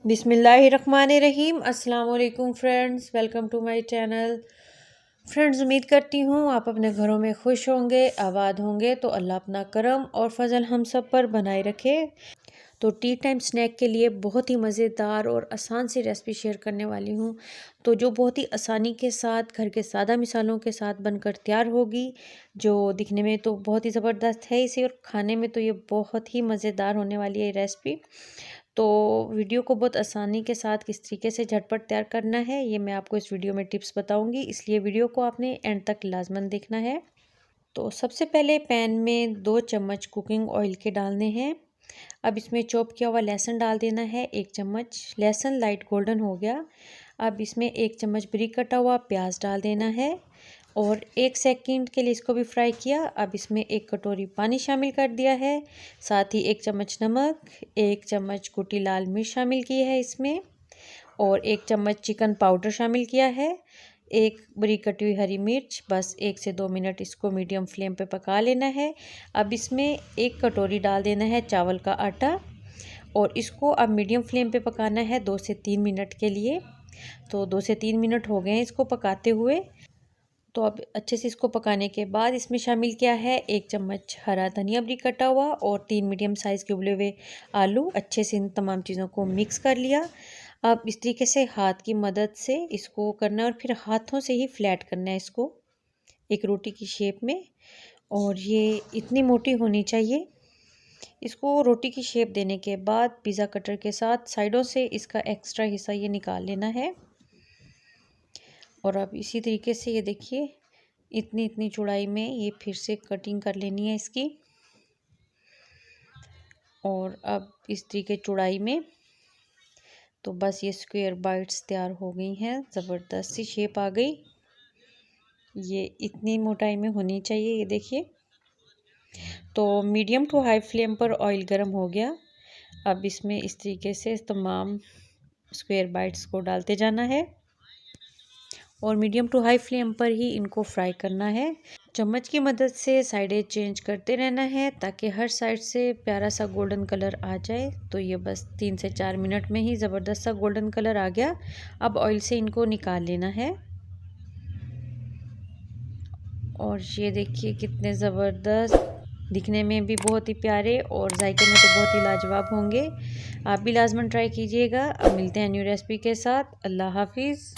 बिस्मिल्लाहिर्रहमानिर्रहीम। अस्सलाम वालेकुम friends, welcome to my channel. Friends, उम्मीद करती हूँ आप अपने घरों में खुश होंगे, आबाद होंगे। तो अल्लाह अपना करम और फजल हम सब पर बनाए रखे। तो टी टाइम स्नैक के लिए बहुत ही मज़ेदार और आसान सी रेसिपी शेयर करने वाली हूँ, तो जो बहुत ही आसानी के साथ घर के सादा मिसालों के साथ बनकर तैयार होगी, जो दिखने में तो बहुत ही ज़बरदस्त है इसे, और खाने में तो ये बहुत ही मज़ेदार होने वाली है रेसिपी। तो वीडियो को बहुत आसानी के साथ किस तरीके से झटपट तैयार करना है, ये मैं आपको इस वीडियो में टिप्स बताऊंगी, इसलिए वीडियो को आपने एंड तक लाजमन देखना है। तो सबसे पहले पैन में 2 चम्मच कुकिंग ऑयल के डालने हैं। अब इसमें चॉप किया हुआ लहसुन डाल देना है 1 चम्मच। लहसुन लाइट गोल्डन हो गया। अब इसमें 1 चम्मच बारीक कटा हुआ प्याज डाल देना है और 1 सेकंड के लिए इसको भी फ्राई किया। अब इसमें 1 कटोरी पानी शामिल कर दिया है, साथ ही 1 चम्मच नमक, 1 चम्मच कुटी लाल मिर्च शामिल की है इसमें, और 1 चम्मच चिकन पाउडर शामिल किया है, 1 बारीक कटी हुई हरी मिर्च। बस 1 से 2 मिनट इसको मीडियम फ्लेम पे पका लेना है। अब इसमें 1 कटोरी डाल देना है चावल का आटा और इसको अब मीडियम फ्लेम पे पकाना है 2 से 3 मिनट के लिए। तो 2 से 3 मिनट हो गए हैं इसको पकाते हुए। तो अब अच्छे से इसको पकाने के बाद इसमें शामिल किया है 1 चम्मच हरा धनिया बारीक कटा हुआ और 3 मीडियम साइज़ के उबले हुए आलू। अच्छे से इन तमाम चीज़ों को मिक्स कर लिया। अब इस तरीके से हाथ की मदद से इसको करना है और फिर हाथों से ही फ्लैट करना है इसको एक रोटी की शेप में, और ये इतनी मोटी होनी चाहिए। इसको रोटी की शेप देने के बाद पिज़्ज़ा कटर के साथ साइडों से इसका एक्स्ट्रा हिस्सा ये निकाल लेना है। और अब इसी तरीके से ये देखिए इतनी इतनी चौड़ाई में ये फिर से कटिंग कर लेनी है इसकी। और अब इस तरीके चौड़ाई में तो बस ये स्क्वायर बाइट्स तैयार हो गई हैं। ज़बरदस्त सी शेप आ गई। ये इतनी मोटाई में होनी चाहिए, ये देखिए। तो मीडियम टू हाई फ्लेम पर ऑयल गर्म हो गया। अब इसमें इस तरीके से तमाम स्क्वायर बाइट्स को डालते जाना है और मीडियम टू हाई फ्लेम पर ही इनको फ्राई करना है। चम्मच की मदद से साइडें चेंज करते रहना है ताकि हर साइड से प्यारा सा गोल्डन कलर आ जाए। तो ये बस 3 से 4 मिनट में ही ज़बरदस्त सा गोल्डन कलर आ गया। अब ऑयल से इनको निकाल लेना है। और ये देखिए कितने ज़बरदस्त, दिखने में भी बहुत ही प्यारे और जायके में तो बहुत ही लाजवाब होंगे। आप भी लाजमन ट्राई कीजिएगा। अब मिलते हैं न्यू रेसिपी के साथ। अल्लाह हाफिज़।